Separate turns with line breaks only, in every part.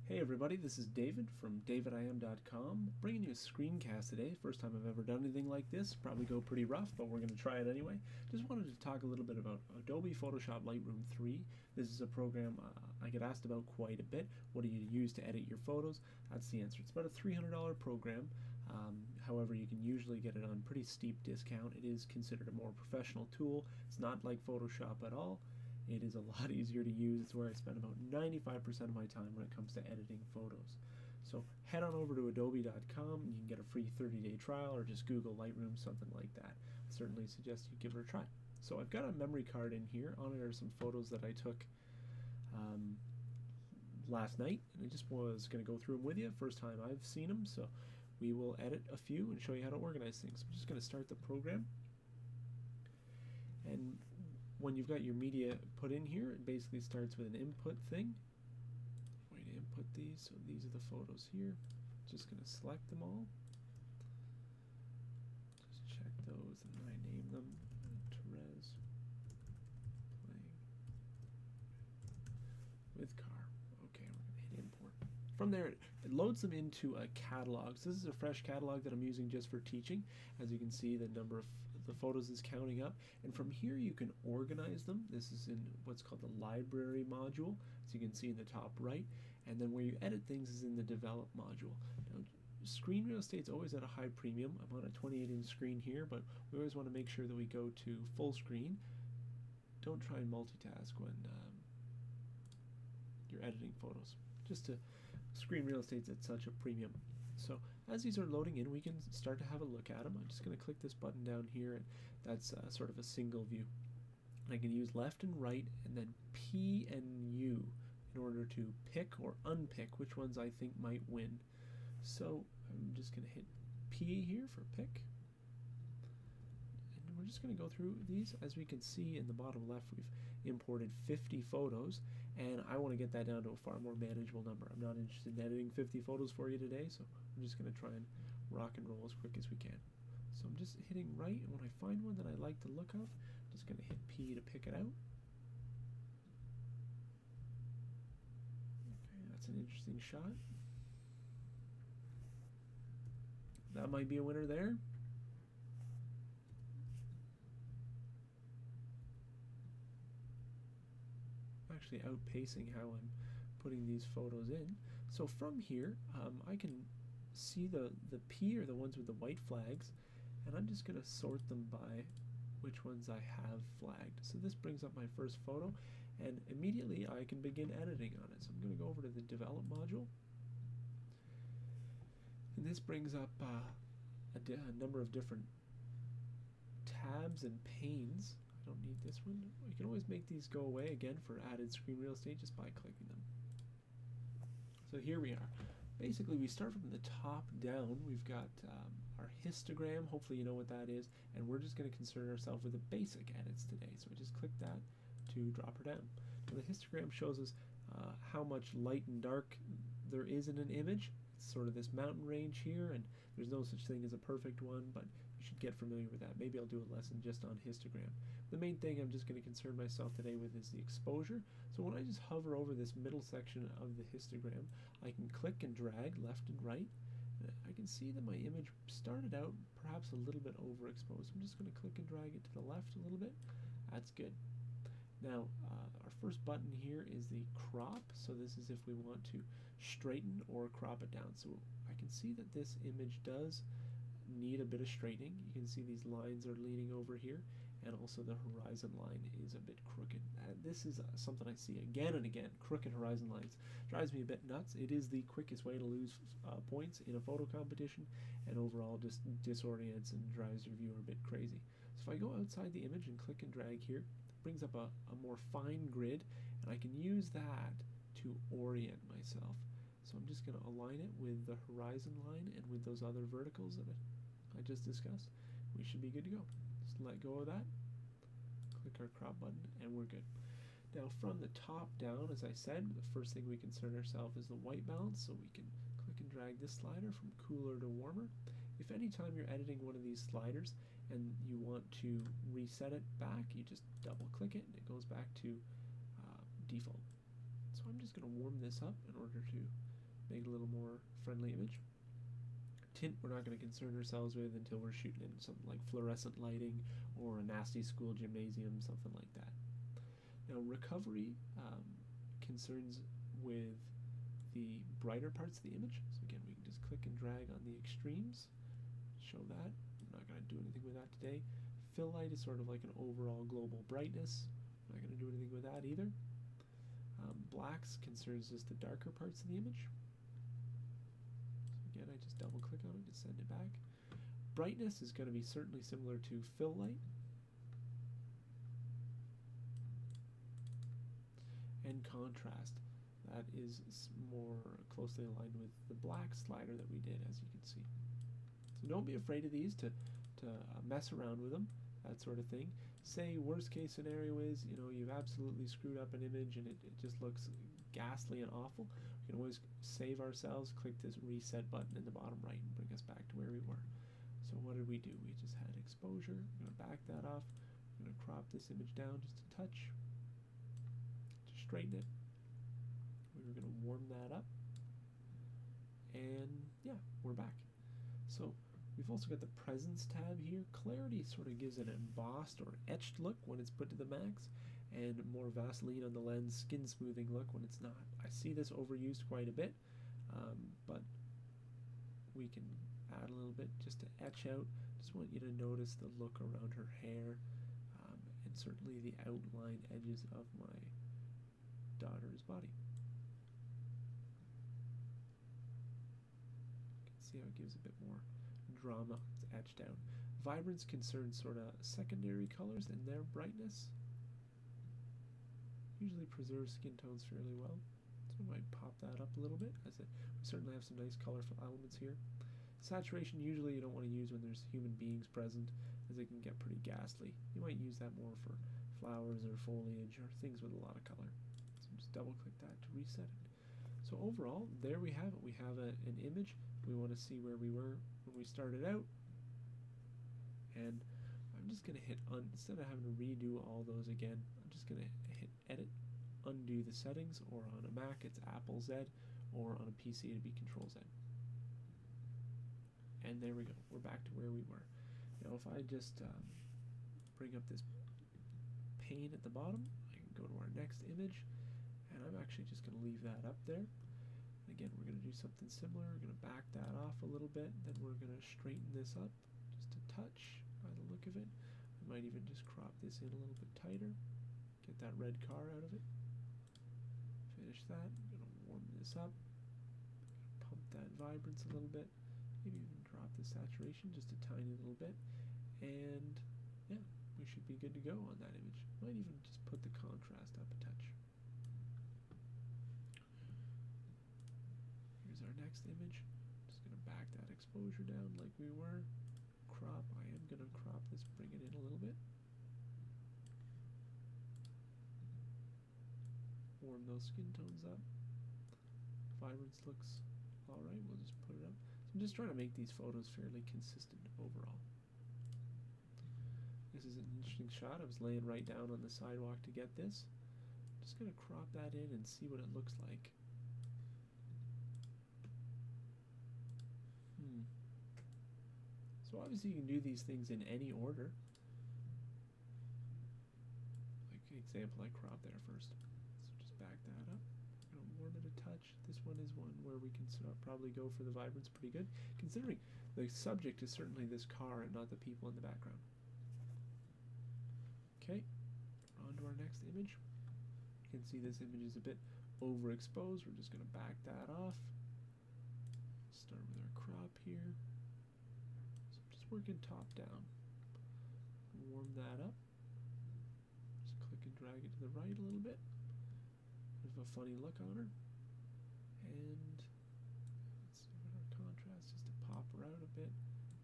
Hey everybody, this is David from davidIam.com, bringing you a screencast today. First time I've ever done anything like this. Probably go pretty rough, but we're going to try it anyway. Just wanted to talk a little bit about Adobe Photoshop Lightroom 3. This is a program I get asked about quite a bit. What do you use to edit your photos? That's the answer. It's about a $300 program. However, you can usually get it on pretty steep discount. It is considered a more professional tool. It's not like Photoshop at all. It is a lot easier to use. It's where I spend about 95% of my time when it comes to editing photos. So head on over to adobe.com and you can get a free 30-day trial, or just Google Lightroom, something like that. I certainly suggest you give it a try. So I've got a memory card in here. On it are some photos that I took last night, and I just was going to go through them with you. First time I've seen them, so we will edit a few and show you how to organize things. I'm just going to start the program. And when you've got your media put in here, it basically starts with an input thing. Way to input these. So these are the photos here. Just going to select them all. Just check those and I name them. Therese playing with car. Okay, we're going to hit import. From there, it loads them into a catalog. So this is a fresh catalog that I'm using just for teaching. As you can see, the number of the photos is counting up, and from here you can organize them. This is in what's called the library module, so you can see in the top right, and then where you edit things is in the develop module. Now, screen real estate's always at a high premium. I'm on a 28-inch screen here, but we always want to make sure that we go to full screen. Don't try and multitask when you're editing photos. Screen real estate's at such a premium. So as these are loading in, we can start to have a look at them. I'm just going to click this button down here, and that's sort of a single view. I can use left and right, and then P and U in order to pick or unpick which ones I think might win. So I'm just going to hit P here for pick. And we're just going to go through these. As we can see in the bottom left, we've imported 50 photos, and I want to get that down to a far more manageable number. I'm not interested in editing 50 photos for you today, so I'm just going to try and rock and roll as quick as we can. So I'm just hitting right, and when I find one that I like the look of, I'm just going to hit P to pick it out. Okay, that's an interesting shot. That might be a winner there. Actually outpacing how I'm putting these photos in. So from here, I can see the P are the ones with the white flags, and I'm just going to sort them by which ones I have flagged. So this brings up my first photo, and immediately I can begin editing on it. So I'm going to go over to the develop module, and this brings up a number of different tabs and panes. I don't need this one. You can always make these go away again for added screen real estate just by clicking them. So here we are. Basically, we start from the top down. We've got our histogram. Hopefully you know what that is, and we're just going to concern ourselves with the basic edits today. So I just click that to drop her down. Now the histogram shows us how much light and dark there is in an image. It's sort of this mountain range here, and there's no such thing as a perfect one, but you should get familiar with that. Maybe I'll do a lesson just on histogram. The main thing I'm just going to concern myself today with is the exposure. So when I just hover over this middle section of the histogram, I can click and drag left and right. I can see that my image started out perhaps a little bit overexposed. I'm just going to click and drag it to the left a little bit. That's good. Now, our first button here is the crop. So this is if we want to straighten or crop it down. So I can see that this image does need a bit of straightening. You can see these lines are leaning over here, and also the horizon line is a bit crooked. This is something I see again and again. Crooked horizon lines drives me a bit nuts. It is the quickest way to lose points in a photo competition, and overall just disorients and drives your viewer a bit crazy. So if I go outside the image and click and drag here, it brings up a more fine grid, and I can use that to orient myself. So I'm just going to align it with the horizon line and with those other verticals that I just discussed. We should be good to go. Just let go of that, click our crop button, and we're good. Now from the top down, as I said, the first thing we concern ourselves is the white balance, so we can click and drag this slider from cooler to warmer. If any time you're editing one of these sliders and you want to reset it back, you just double click it and it goes back to default. So I'm just going to warm this up in order to make it a little more friendly image. Tint we're not going to concern ourselves with until we're shooting in something like fluorescent lighting or a nasty school gymnasium, something like that. Now recovery concerns with the brighter parts of the image. So again, we can just click and drag on the extremes, show that. I'm not going to do anything with that today. Fill light is sort of like an overall global brightness. I'm not going to do anything with that either. Blacks concerns just the darker parts of the image. So again, I just double click on it to send it back. Brightness is going to be certainly similar to fill light. And contrast, that is more closely aligned with the black slider that we did, as you can see. So don't be afraid of these to mess around with them, that sort of thing. Say worst case scenario is, you've absolutely screwed up an image and it just looks ghastly and awful. We can always save ourselves, click this reset button in the bottom right and bring us back to where we were. So what did we do? We just had exposure. I'm going to back that off. I'm going to crop this image down just a touch to straighten it. We were going to warm that up. And yeah, we're back. So we've also got the presence tab here. Clarity sort of gives it an embossed or etched look when it's put to the max, and more Vaseline on the lens, skin smoothing look when it's not. I see this overused quite a bit, but we can add a little bit just to etch out. Just want you to notice the look around her hair, and certainly the outline edges of my daughter's body. You can see how it gives a bit more drama. It's etched out. Vibrance concerns sort of secondary colors and their brightness. Usually preserves skin tones fairly well. So I might pop that up a little bit, as we certainly have some nice colorful elements here. Saturation usually you don't want to use when there's human beings present, as it can get pretty ghastly. You might use that more for flowers or foliage or things with a lot of color. So just double click that to reset it. So overall, there we have it. We have an image. We want to see where we were when we started out, and I'm just going to hit instead of having to redo all those again, I'm just going to hit edit, undo the settings, or on a Mac it's Apple Z, or on a PC it'd be Control Z. And there we go, we're back to where we were. Now if I just bring up this pane at the bottom, I can go to our next image, and I'm actually just going to leave that up there. Again, we're going to do something similar. We're going to back that off a little bit, then we're going to straighten this up just a touch by the look of it. I might even just crop this in a little bit tighter, get that red car out of it. Finish that. I'm going to warm this up, pump that vibrance a little bit, maybe even drop the saturation just a tiny little bit, and yeah, we should be good to go on that image. Might even just put the contrast up a touch. Here's our next image. Just going to back that exposure down like we were. Crop. I am going to crop this, bring it in a little bit. Warm those skin tones up. Vibrance looks alright. We'll just put it up. So I'm just trying to make these photos fairly consistent overall. This is an interesting shot. I was laying right down on the sidewalk to get this. Just going to crop that in and see what it looks like. So obviously you can do these things in any order. Like example, I cropped there first. So just back that up. I'm going to warm it a touch. This one is one where we can probably go for the vibrance pretty good, considering the subject is certainly this car and not the people in the background. Okay, on to our next image. You can see this image is a bit overexposed. We're just going to back that off. Start with our crop here. Working top down. Warm that up. Just click and drag it to the right a little bit. Bit of a funny look on her. And let's see what our contrast, just to pop her out a bit.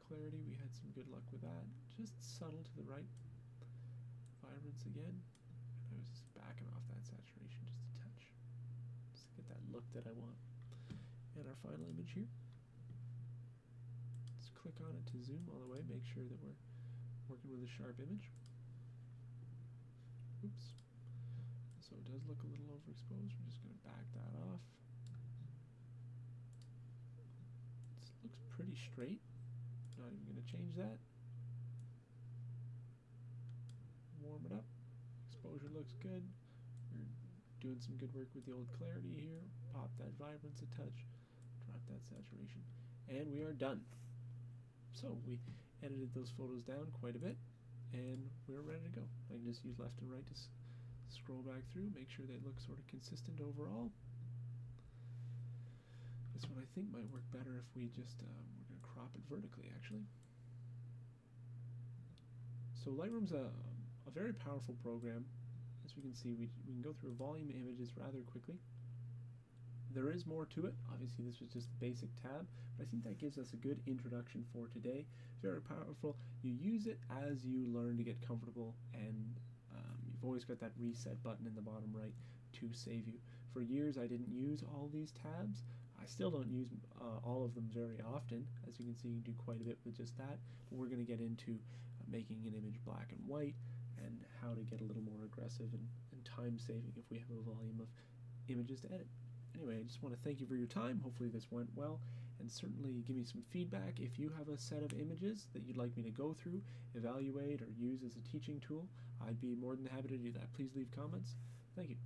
Clarity, we had some good luck with that. Just subtle to the right. Vibrance again. And I was just backing off that saturation just a touch. Just to get that look that I want. And our final image here. Click on it to zoom all the way, make sure that we're working with a sharp image. Oops. So it does look a little overexposed. We're just going to back that off. Looks pretty straight. Not even going to change that. Warm it up. Exposure looks good. We're doing some good work with the old clarity here. Pop that vibrance a touch. Drop that saturation. And we are done. So we edited those photos down quite a bit, and we're ready to go. I can just use left and right to scroll back through, make sure they look sort of consistent overall. This one I think might work better if we just, we're going to crop it vertically actually. So Lightroom's a very powerful program. As we can see, we can go through volume images rather quickly. There is more to it. Obviously this was just a basic tab, but I think that gives us a good introduction for today. Very powerful. You use it as you learn to get comfortable, and you've always got that reset button in the bottom right to save you. For years I didn't use all these tabs. I still don't use all of them very often. As you can see, you can do quite a bit with just that. But we're going to get into making an image black and white, and how to get a little more aggressive and time saving if we have a volume of images to edit. Anyway, I just want to thank you for your time. Hopefully this went well, and certainly give me some feedback if you have a set of images that you'd like me to go through, evaluate, or use as a teaching tool. I'd be more than happy to do that. Please leave comments. Thank you.